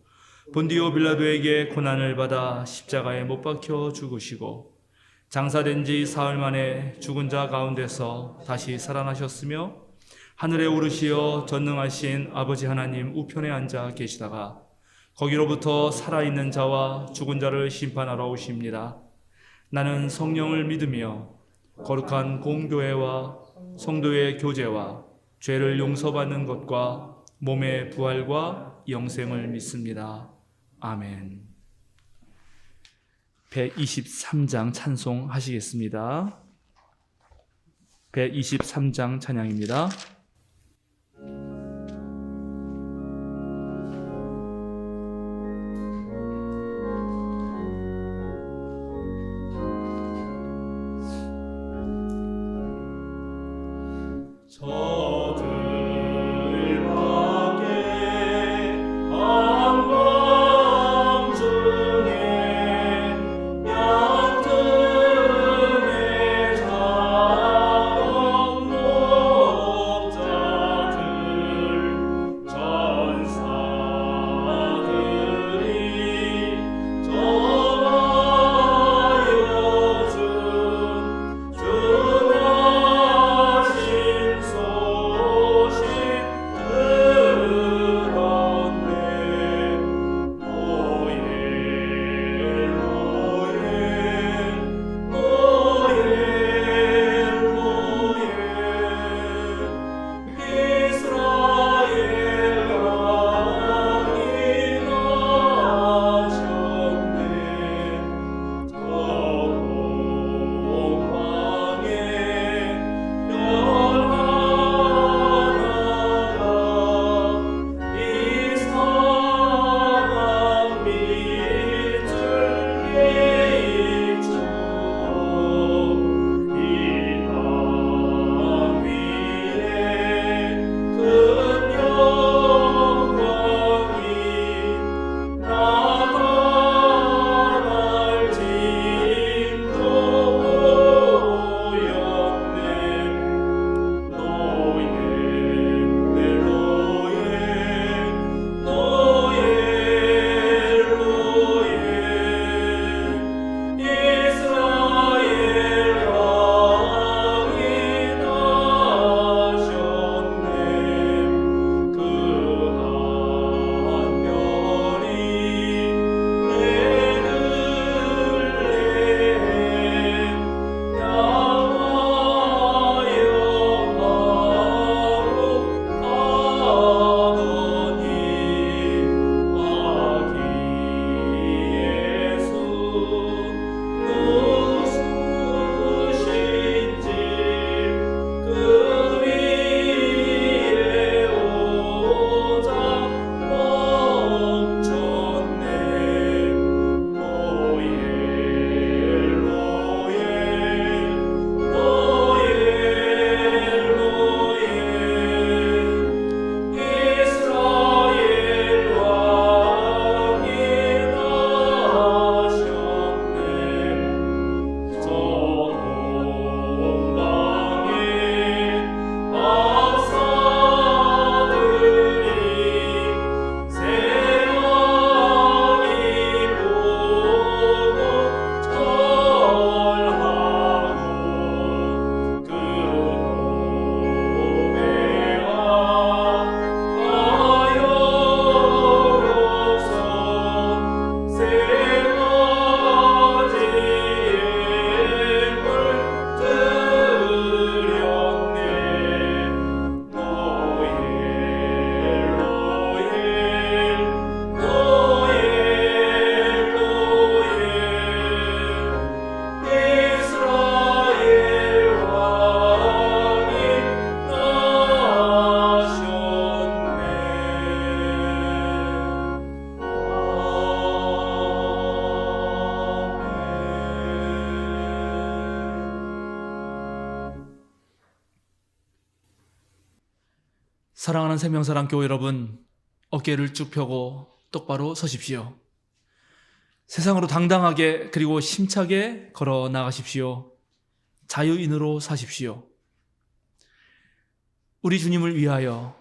Speaker 1: 본디오 빌라도에게 고난을 받아 십자가에 못 박혀 죽으시고 장사된 지 사흘 만에 죽은 자 가운데서 다시 살아나셨으며 하늘에 오르시어 전능하신 아버지 하나님 우편에 앉아 계시다가 거기로부터 살아있는 자와 죽은 자를 심판하러 오십니다. 나는 성령을 믿으며 거룩한 공교회와 성도의 교제와 죄를 용서받는 것과 몸의 부활과 영생을 믿습니다. 아멘. 123장 찬송하시겠습니다. 123장 찬양입니다.
Speaker 6: 양등의 작은
Speaker 3: 사랑하는 생명사랑교회 여러분, 어깨를 쭉 펴고 똑바로 서십시오. 세상으로 당당하게 그리고 힘차게 걸어 나가십시오. 자유인으로 사십시오. 우리 주님을 위하여,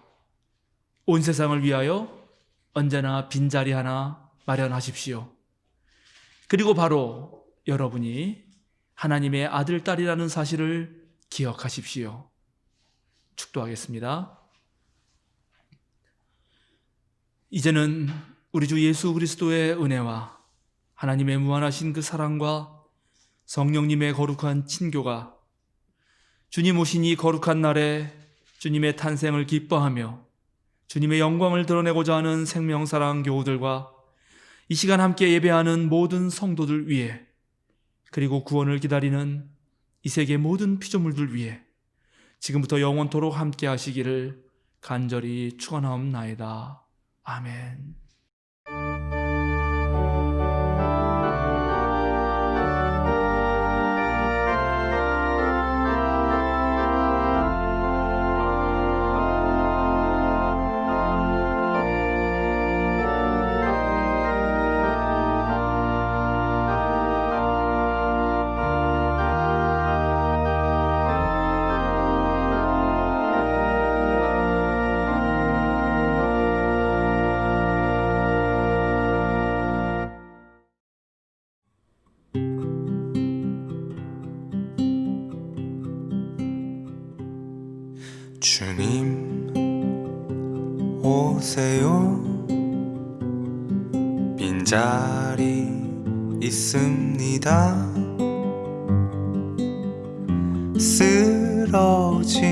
Speaker 3: 온 세상을 위하여 언제나 빈자리 하나 마련하십시오. 그리고 바로 여러분이 하나님의 아들, 딸이라는 사실을 기억하십시오. 축도하겠습니다. 이제는 우리 주 예수 그리스도의 은혜와 하나님의 무한하신 그 사랑과 성령님의 거룩한 친교가 주님 오신 이 거룩한 날에 주님의 탄생을 기뻐하며 주님의 영광을 드러내고자 하는 생명사랑 교우들과 이 시간 함께 예배하는 모든 성도들 위해, 그리고 구원을 기다리는 이 세계 모든 피조물들 위해 지금부터 영원토록 함께 하시기를 간절히 축원하옵나이다. 아멘.
Speaker 7: 주님 오세요. 빈자리 있습니다. 쓰러진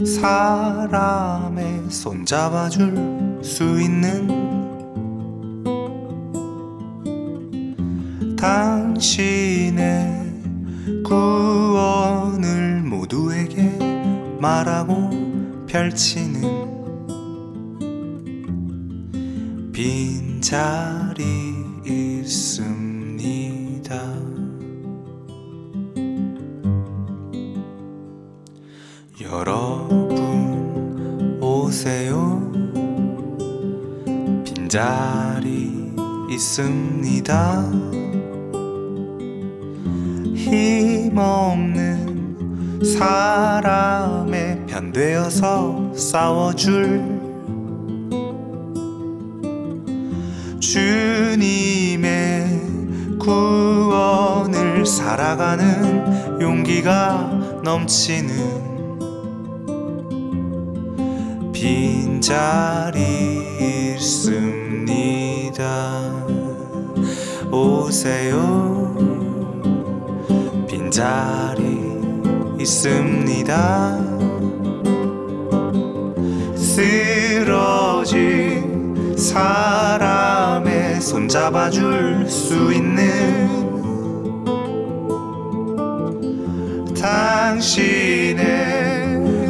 Speaker 7: 사람의 손잡아줄 수 있는 당신의 구원을 모두에게 말하고 펼치는 빈자리 있습니다. 여러분 오세요. 빈자리 있습니다. 힘없는 사람의 편 되어서 싸워줄 주님의 구원을 살아가는 용기가 넘치는 빈자리 있습니다. 오세요. 빈자리 있습니다. 쓰러진 사람의 손잡아줄 수 있는 당신의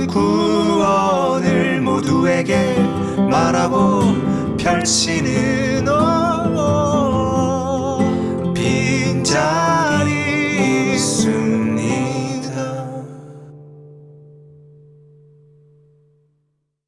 Speaker 7: 구원을 모두에게 말하고 펼치는